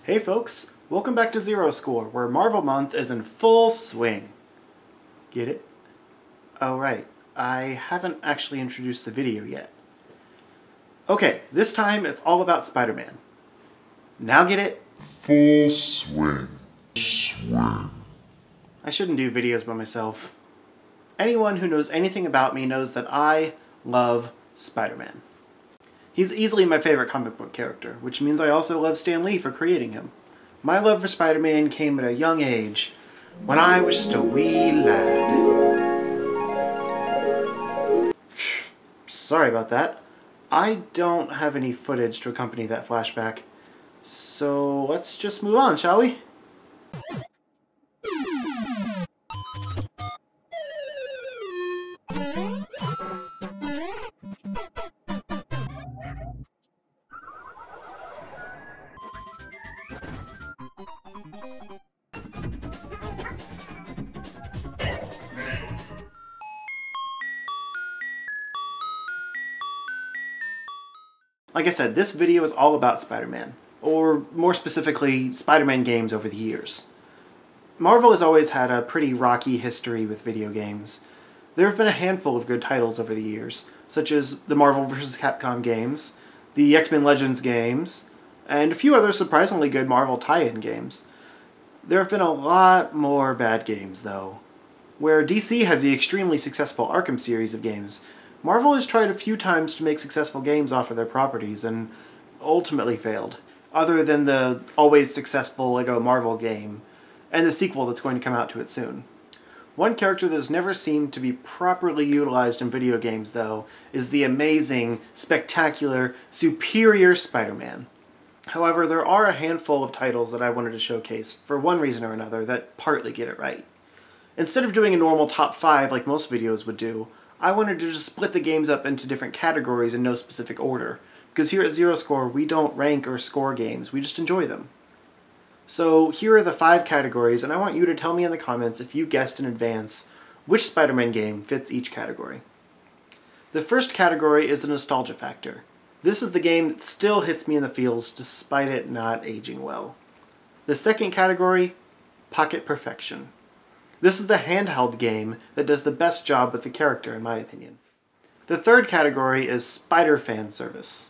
Hey folks, welcome back to Zero Score, where Marvel Month is in full swing. Get it? Oh right, I haven't actually introduced the video yet. Okay, this time it's all about Spider-Man. Now get it? Full swing. I shouldn't do videos by myself. Anyone who knows anything about me knows that I love Spider-Man. He's easily my favorite comic book character, which means I also love Stan Lee for creating him. My love for Spider-Man came at a young age, when I was just a wee lad. Sorry about that. I don't have any footage to accompany that flashback, so let's just move on, shall we? Like I said, this video is all about Spider-Man, or more specifically, Spider-Man games over the years. Marvel has always had a pretty rocky history with video games. There have been a handful of good titles over the years, such as the Marvel vs. Capcom games, the X-Men Legends games, and a few other surprisingly good Marvel tie-in games. There have been a lot more bad games, though. Where DC has the extremely successful Arkham series of games, Marvel has tried a few times to make successful games off of their properties and ultimately failed, other than the always successful LEGO Marvel game and the sequel that's going to come out to it soon. One character that has never seemed to be properly utilized in video games, though, is the amazing, spectacular, superior Spider-Man. However, there are a handful of titles that I wanted to showcase, for one reason or another, that partly get it right. Instead of doing a normal top 5 like most videos would do, I wanted to just split the games up into different categories in no specific order, because here at Zero Score we don't rank or score games, we just enjoy them. So here are the 5 categories, and I want you to tell me in the comments if you guessed in advance which Spider-Man game fits each category. The first category is the nostalgia factor. This is the game that still hits me in the feels despite it not aging well. The second category, pocket perfection. This is the handheld game that does the best job with the character, in my opinion. The third category is Spider Fanservice.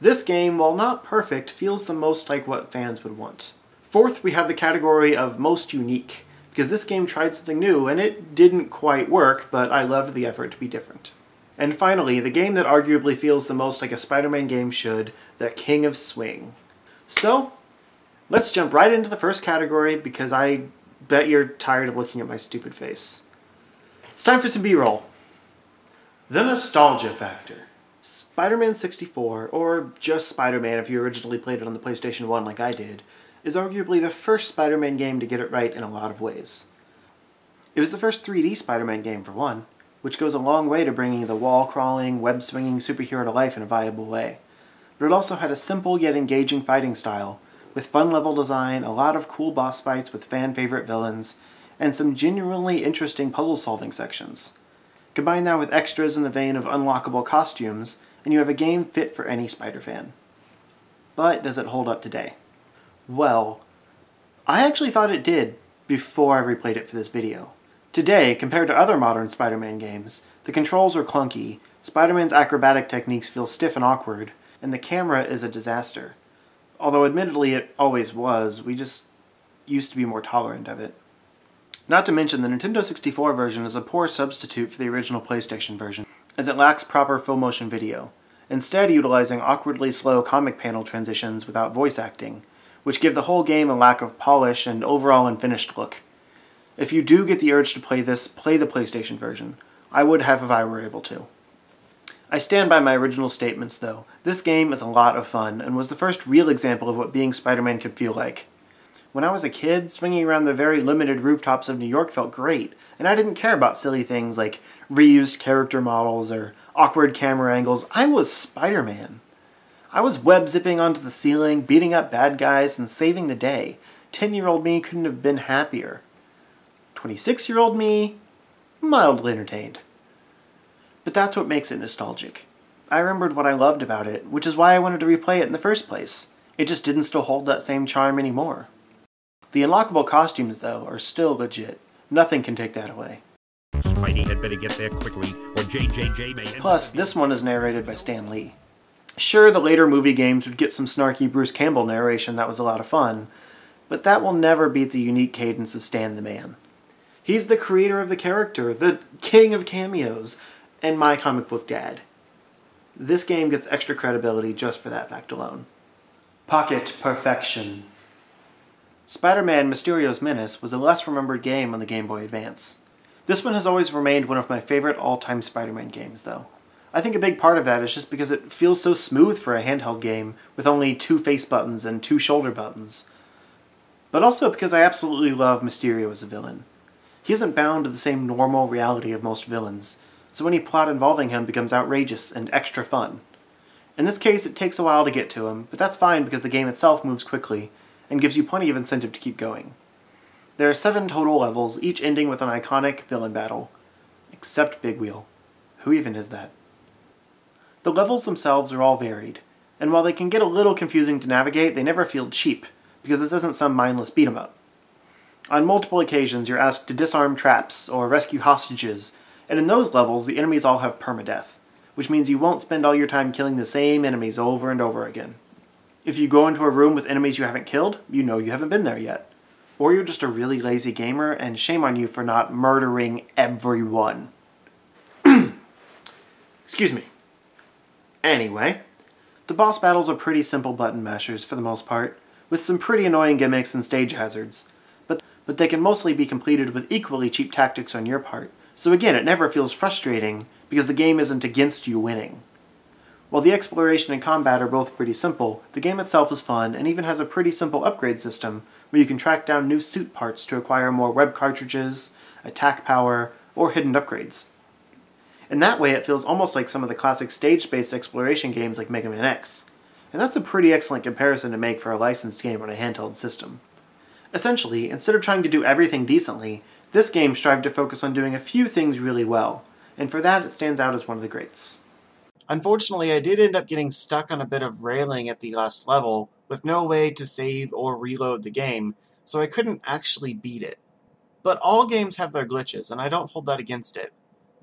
This game, while not perfect, feels the most like what fans would want. Fourth, we have the category of most unique, because this game tried something new and it didn't quite work, but I loved the effort to be different. And finally, the game that arguably feels the most like a Spider-Man game should, the King of Swing. So, let's jump right into the first category, because I bet you're tired of looking at my stupid face. It's time for some B-roll. The nostalgia factor. Spider-Man 64, or just Spider-Man if you originally played it on the PlayStation 1 like I did, is arguably the first Spider-Man game to get it right in a lot of ways. It was the first 3D Spider-Man game for one, which goes a long way to bringing the wall-crawling, web-swinging superhero to life in a viable way. But it also had a simple yet engaging fighting style, with fun level design, a lot of cool boss fights with fan-favorite villains, and some genuinely interesting puzzle-solving sections. Combine that with extras in the vein of unlockable costumes, and you have a game fit for any Spider fan. But does it hold up today? Well, I actually thought it did before I replayed it for this video. Today, compared to other modern Spider-Man games, the controls are clunky, Spider-Man's acrobatic techniques feel stiff and awkward, and the camera is a disaster. Although admittedly it always was, we just used to be more tolerant of it. Not to mention the Nintendo 64 version is a poor substitute for the original PlayStation version, as it lacks proper full motion video, instead utilizing awkwardly slow comic panel transitions without voice acting, which give the whole game a lack of polish and overall unfinished look. If you do get the urge to play this, play the PlayStation version. I would have if I were able to. I stand by my original statements, though. This game is a lot of fun, and was the first real example of what being Spider-Man could feel like. When I was a kid, swinging around the very limited rooftops of New York felt great, and I didn't care about silly things like reused character models or awkward camera angles. I was Spider-Man. I was web-zipping onto the ceiling, beating up bad guys, and saving the day. 10-year-old me couldn't have been happier. 26-year-old me, mildly entertained. But that's what makes it nostalgic. I remembered what I loved about it, which is why I wanted to replay it in the first place. It just didn't still hold that same charm anymore. The unlockable costumes, though, are still legit. Nothing can take that away. Spidey had better get there quickly, or JJJ may... Plus, this one is narrated by Stan Lee. Sure, the later movie games would get some snarky Bruce Campbell narration that was a lot of fun, but that will never beat the unique cadence of Stan the Man. He's the creator of the character, the king of cameos, and my comic book dad. This game gets extra credibility just for that fact alone. Pocket Perfection. Spider-Man Mysterio's Menace was a less remembered game on the Game Boy Advance. This one has always remained one of my favorite all-time Spider-Man games, though. I think a big part of that is just because it feels so smooth for a handheld game with only 2 face buttons and 2 shoulder buttons. But also because I absolutely love Mysterio as a villain. He isn't bound to the same normal reality of most villains, so any plot involving him becomes outrageous and extra fun. In this case, it takes a while to get to him, but that's fine because the game itself moves quickly and gives you plenty of incentive to keep going. There are 7 total levels, each ending with an iconic villain battle. Except Big Wheel. Who even is that? The levels themselves are all varied, and while they can get a little confusing to navigate, they never feel cheap, because this isn't some mindless beat-em-up. On multiple occasions, you're asked to disarm traps or rescue hostages, and in those levels, the enemies all have permadeath, which means you won't spend all your time killing the same enemies over and over again. If you go into a room with enemies you haven't killed, you know you haven't been there yet. Or you're just a really lazy gamer, and shame on you for not murdering everyone. Excuse me. Anyway, the boss battles are pretty simple button mashers for the most part, with some pretty annoying gimmicks and stage hazards, but they can mostly be completed with equally cheap tactics on your part, so again, it never feels frustrating because the game isn't against you winning. While the exploration and combat are both pretty simple, the game itself is fun and even has a pretty simple upgrade system where you can track down new suit parts to acquire more web cartridges, attack power, or hidden upgrades. In that way, it feels almost like some of the classic stage-based exploration games like Mega Man X, and that's a pretty excellent comparison to make for a licensed game on a handheld system. Essentially, instead of trying to do everything decently, this game strived to focus on doing a few things really well, and for that it stands out as one of the greats. Unfortunately, I did end up getting stuck on a bit of railing at the last level, with no way to save or reload the game, so I couldn't actually beat it. But all games have their glitches, and I don't hold that against it.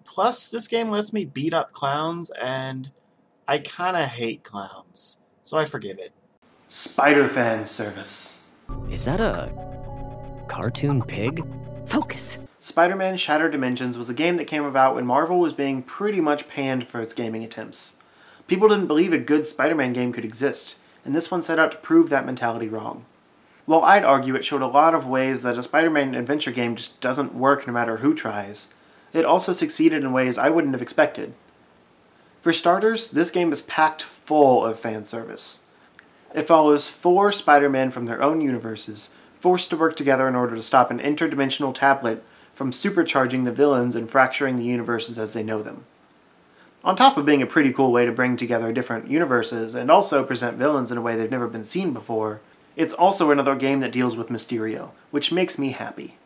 Plus, this game lets me beat up clowns, and I kinda hate clowns, so I forgive it. Fanservice. Is that a cartoon pig? Focus! Spider-Man Shattered Dimensions was a game that came about when Marvel was being pretty much panned for its gaming attempts. People didn't believe a good Spider-Man game could exist, and this one set out to prove that mentality wrong. While I'd argue it showed a lot of ways that a Spider-Man adventure game just doesn't work no matter who tries, it also succeeded in ways I wouldn't have expected. For starters, this game is packed full of fan service. It follows 4 Spider-Men from their own universes, forced to work together in order to stop an interdimensional tablet from supercharging the villains and fracturing the universes as they know them. On top of being a pretty cool way to bring together different universes and also present villains in a way they've never been seen before, it's also another game that deals with Mysterio, which makes me happy.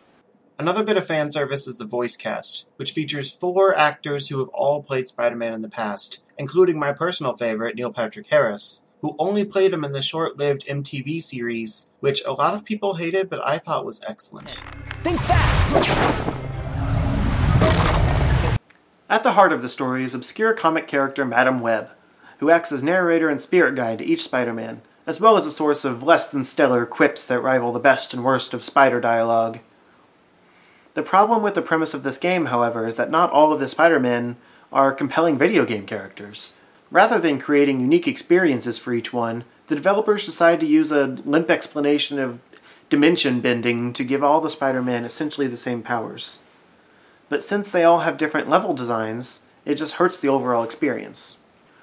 Another bit of fan service is the voice cast, which features 4 actors who have all played Spider-Man in the past, including my personal favorite, Neil Patrick Harris, who only played him in the short-lived MTV series, which a lot of people hated, but I thought was excellent. Think fast! At the heart of the story is obscure comic character Madam Web, who acts as narrator and spirit guide to each Spider-Man, as well as a source of less-than-stellar quips that rival the best and worst of Spider dialogue. The problem with the premise of this game, however, is that not all of the Spider-Men are compelling video game characters. Rather than creating unique experiences for each one, the developers decided to use a limp explanation of dimension bending to give all the Spider-Man essentially the same powers. But since they all have different level designs, it just hurts the overall experience.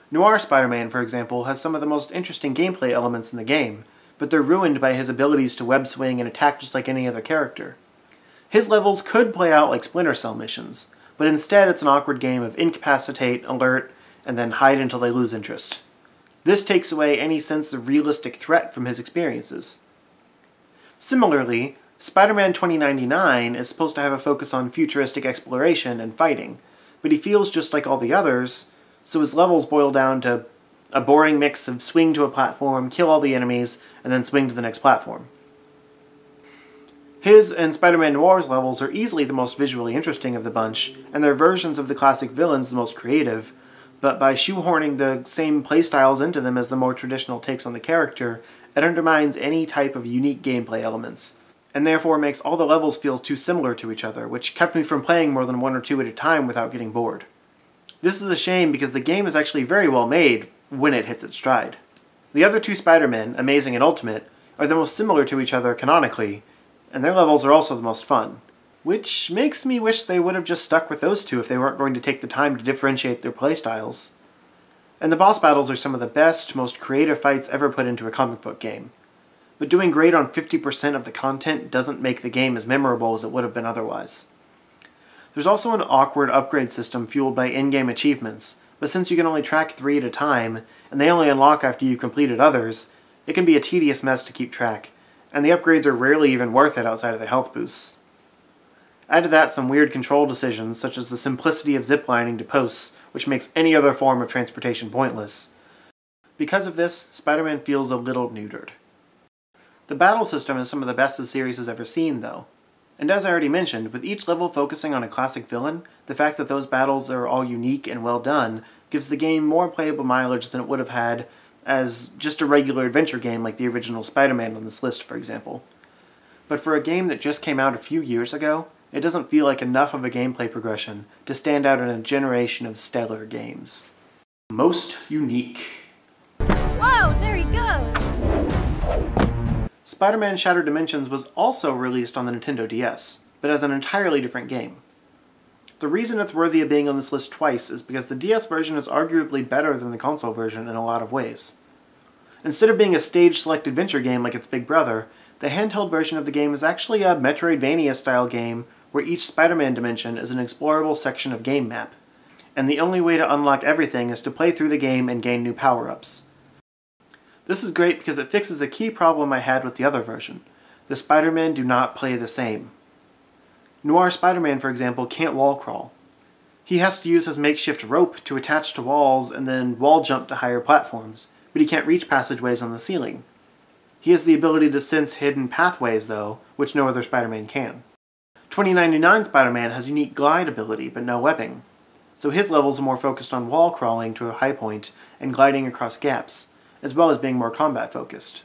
Noir Spider-Man, for example, has some of the most interesting gameplay elements in the game, but they're ruined by his abilities to web swing and attack just like any other character. His levels could play out like Splinter Cell missions, but instead it's an awkward game of incapacitate, alert, and then hide until they lose interest. This takes away any sense of realistic threat from his experiences. Similarly, Spider-Man 2099 is supposed to have a focus on futuristic exploration and fighting, but he feels just like all the others, so his levels boil down to A boring mix of swing to a platform, kill all the enemies, and then swing to the next platform. His and Spider-Man Noir's levels are easily the most visually interesting of the bunch, and their versions of the classic villains the most creative, but by shoehorning the same playstyles into them as the more traditional takes on the character, it undermines any type of unique gameplay elements, and therefore makes all the levels feel too similar to each other, which kept me from playing more than one or two at a time without getting bored. This is a shame because the game is actually very well made when it hits its stride. The other two Spider-Men, Amazing and Ultimate, are the most similar to each other canonically, and their levels are also the most fun, which makes me wish they would have just stuck with those two if they weren't going to take the time to differentiate their playstyles. And the boss battles are some of the best, most creative fights ever put into a comic book game. But doing great on 50% of the content doesn't make the game as memorable as it would have been otherwise. There's also an awkward upgrade system fueled by in-game achievements, but since you can only track 3 at a time, and they only unlock after you've completed others, it can be a tedious mess to keep track, and the upgrades are rarely even worth it outside of the health boosts. Add to that some weird control decisions, such as the simplicity of ziplining to posts, which makes any other form of transportation pointless. Because of this, Spider-Man feels a little neutered. The battle system is some of the best the series has ever seen, though. And as I already mentioned, with each level focusing on a classic villain, the fact that those battles are all unique and well done gives the game more playable mileage than it would have had as just a regular adventure game like the original Spider-Man on this list, for example. But for a game that just came out a few years ago, it doesn't feel like enough of a gameplay progression to stand out in a generation of stellar games. Most unique. Whoa, there he goes! Spider-Man Shattered Dimensions was also released on the Nintendo DS, but as an entirely different game. The reason it's worthy of being on this list twice is because the DS version is arguably better than the console version in a lot of ways. Instead of being a stage-select adventure game like its big brother, the handheld version of the game is actually a Metroidvania-style game where each Spider-Man dimension is an explorable section of game map, and the only way to unlock everything is to play through the game and gain new power-ups. This is great because it fixes a key problem I had with the other version. The Spider-Men do not play the same. Noir Spider-Man, for example, can't wall crawl. He has to use his makeshift rope to attach to walls and then wall jump to higher platforms, but he can't reach passageways on the ceiling. He has the ability to sense hidden pathways, though, which no other Spider-Man can. 2099 Spider-Man has unique glide ability, but no webbing, so his levels are more focused on wall crawling to a high point and gliding across gaps, as well as being more combat focused.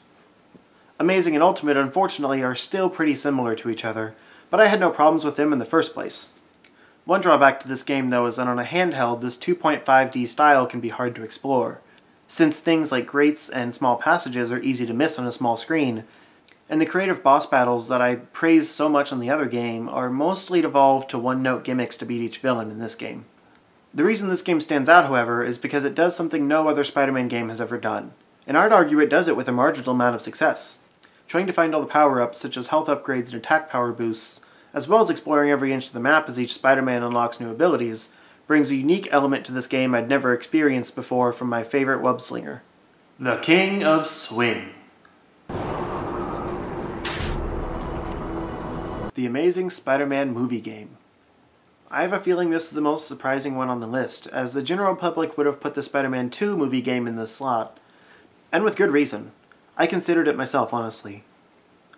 Amazing and Ultimate, unfortunately, are still pretty similar to each other, but I had no problems with them in the first place. One drawback to this game, though, is that on a handheld, this 2.5D style can be hard to explore, since things like grates and small passages are easy to miss on a small screen, and the creative boss battles that I praise so much in the other game are mostly devolved to one-note gimmicks to beat each villain in this game. The reason this game stands out, however, is because it does something no other Spider-Man game has ever done, and I'd argue it does it with a marginal amount of success. Trying to find all the power-ups, such as health upgrades and attack power boosts, as well as exploring every inch of the map as each Spider-Man unlocks new abilities, brings a unique element to this game I'd never experienced before from my favorite web-slinger. The King of Swing. The Amazing Spider-Man movie game. I have a feeling this is the most surprising one on the list, as the general public would have put the Spider-Man 2 movie game in this slot, and with good reason. I considered it myself, honestly.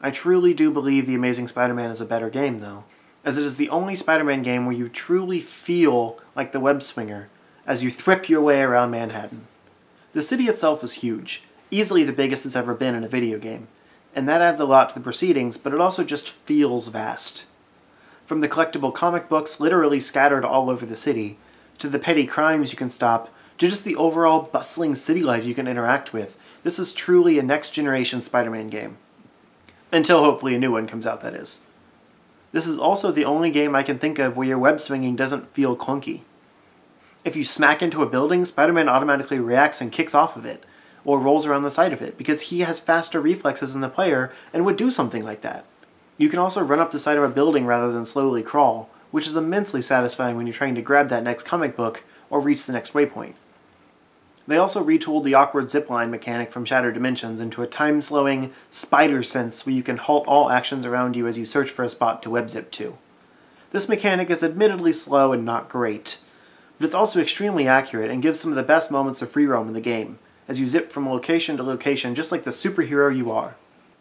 I truly do believe The Amazing Spider-Man is a better game, though, as it is the only Spider-Man game where you truly feel like the web swinger as you thrip your way around Manhattan. The city itself is huge, easily the biggest it's ever been in a video game, and that adds a lot to the proceedings, but it also just feels vast. From the collectible comic books literally scattered all over the city, to the petty crimes you can stop, to just the overall bustling city life you can interact with, this is truly a next-generation Spider-Man game. Until hopefully a new one comes out, that is. This is also the only game I can think of where your web swinging doesn't feel clunky. If you smack into a building, Spider-Man automatically reacts and kicks off of it, or rolls around the side of it, because he has faster reflexes than the player and would do something like that. You can also run up the side of a building rather than slowly crawl, which is immensely satisfying when you're trying to grab that next comic book or reach the next waypoint. They also retooled the awkward zipline mechanic from Shattered Dimensions into a time-slowing spider sense where you can halt all actions around you as you search for a spot to web-zip to. This mechanic is admittedly slow and not great, but it's also extremely accurate and gives some of the best moments of free roam in the game, as you zip from location to location just like the superhero you are.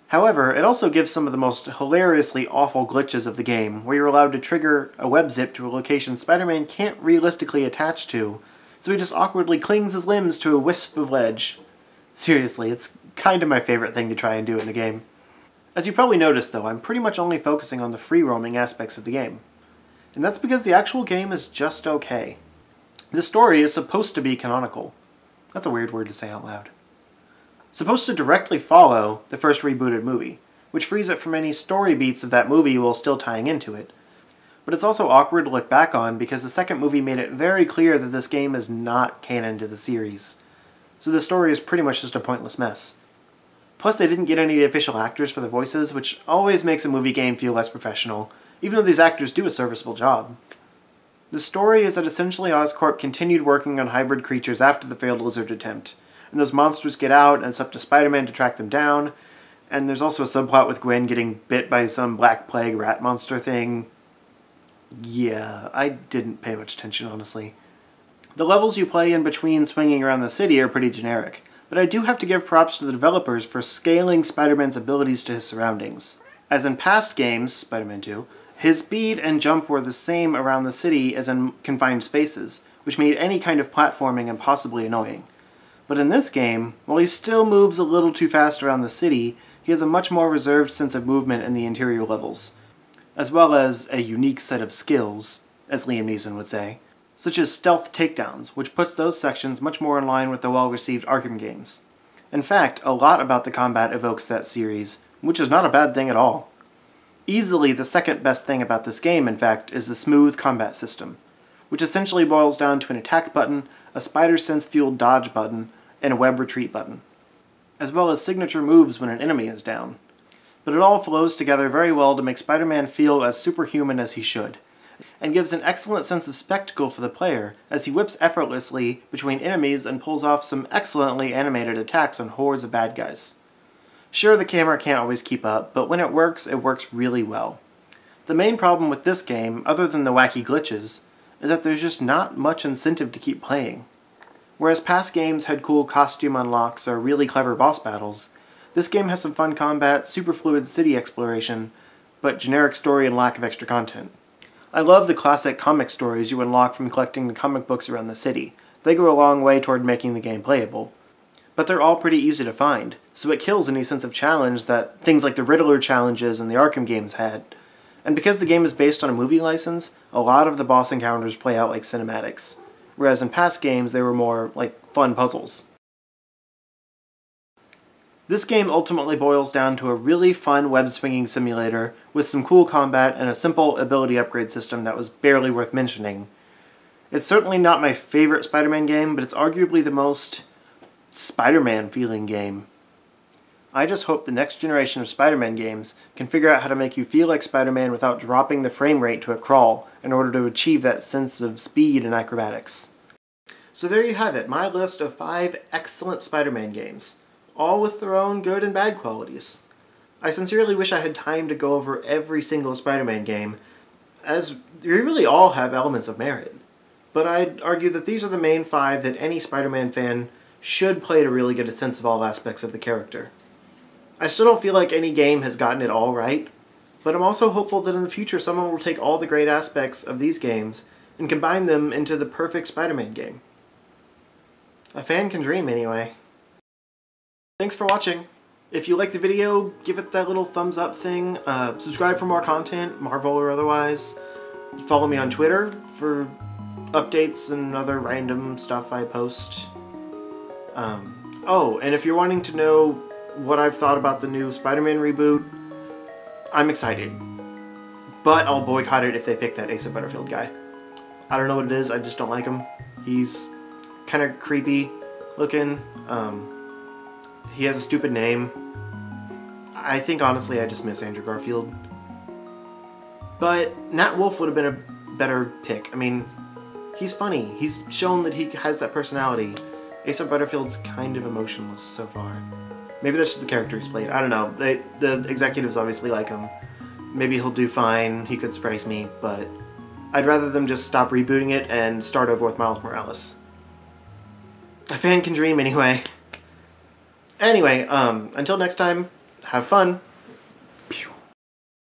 However, it also gives some of the most hilariously awful glitches of the game, where you're allowed to trigger a web zip to a location Spider-Man can't realistically attach to, so he just awkwardly clings his limbs to a wisp of ledge. Seriously, it's kind of my favorite thing to try and do in the game. As you probably noticed though, I'm pretty much only focusing on the free roaming aspects of the game. And that's because the actual game is just okay. The story is supposed to be canonical. That's a weird word to say out loud. Supposed to directly follow the first rebooted movie, which frees it from any story beats of that movie while still tying into it. But it's also awkward to look back on because the second movie made it very clear that this game is not canon to the series. So the story is pretty much just a pointless mess. Plus they didn't get any of the official actors for the voices, which always makes a movie game feel less professional, even though these actors do a serviceable job. The story is that essentially Oscorp continued working on hybrid creatures after the failed lizard attempt, and those monsters get out, and it's up to Spider-Man to track them down, and there's also a subplot with Gwen getting bit by some Black Plague rat monster thing. Yeah, I didn't pay much attention, honestly. The levels you play in between swinging around the city are pretty generic, but I do have to give props to the developers for scaling Spider-Man's abilities to his surroundings. As in past games, Spider-Man 2, his speed and jump were the same around the city as in confined spaces, which made any kind of platforming impossibly annoying. But in this game, while he still moves a little too fast around the city, he has a much more reserved sense of movement in the interior levels, as well as a unique set of skills, as Liam Neeson would say, such as stealth takedowns, which puts those sections much more in line with the well-received Arkham games. In fact, a lot about the combat evokes that series, which is not a bad thing at all. Easily the second best thing about this game, in fact, is the smooth combat system, which essentially boils down to an attack button, a spider sense-fueled dodge button, and a web retreat button, as well as signature moves when an enemy is down. But it all flows together very well to make Spider-Man feel as superhuman as he should, and gives an excellent sense of spectacle for the player as he whips effortlessly between enemies and pulls off some excellently animated attacks on hordes of bad guys. Sure, the camera can't always keep up, but when it works really well. The main problem with this game, other than the wacky glitches, is that there's just not much incentive to keep playing. Whereas past games had cool costume unlocks or really clever boss battles, this game has some fun combat, super fluid city exploration, but generic story and lack of extra content. I love the classic comic stories you unlock from collecting the comic books around the city. They go a long way toward making the game playable. But they're all pretty easy to find, so it kills any sense of challenge that things like the Riddler challenges and the Arkham games had. And because the game is based on a movie license, a lot of the boss encounters play out like cinematics, whereas in past games they were more like fun puzzles. This game ultimately boils down to a really fun web-swinging simulator with some cool combat and a simple ability upgrade system that was barely worth mentioning. It's certainly not my favorite Spider-Man game, but it's arguably the most Spider-Man feeling game. I just hope the next generation of Spider-Man games can figure out how to make you feel like Spider-Man without dropping the frame rate to a crawl in order to achieve that sense of speed and acrobatics. So there you have it, my list of 5 excellent Spider-Man games, all with their own good and bad qualities. I sincerely wish I had time to go over every single Spider-Man game, as they really all have elements of merit. But I'd argue that these are the main 5 that any Spider-Man fan should play to really get a sense of all aspects of the character. I still don't feel like any game has gotten it all right, but I'm also hopeful that in the future someone will take all the great aspects of these games and combine them into the perfect Spider-Man game. A fan can dream anyway. Thanks for watching. If you liked the video, give it that little thumbs up thing. Subscribe for more content, Marvel or otherwise. Follow me on Twitter for updates and other random stuff I post. Oh, and if you're wanting to know what I've thought about the new Spider-Man reboot, I'm excited. But I'll boycott it if they pick that Asa Butterfield guy. I don't know what it is, I just don't like him. He's kind of creepy looking. He has a stupid name. I think honestly I just miss Andrew Garfield. But Nat Wolff would have been a better pick. I mean, he's funny. He's shown that he has that personality. Asa Butterfield's kind of emotionless so far. Maybe that's just the character he's played. I don't know. The executives obviously like him. Maybe he'll do fine. He could surprise me, but I'd rather them just stop rebooting it and start over with Miles Morales. A fan can dream anyway. Anyway, until next time, have fun.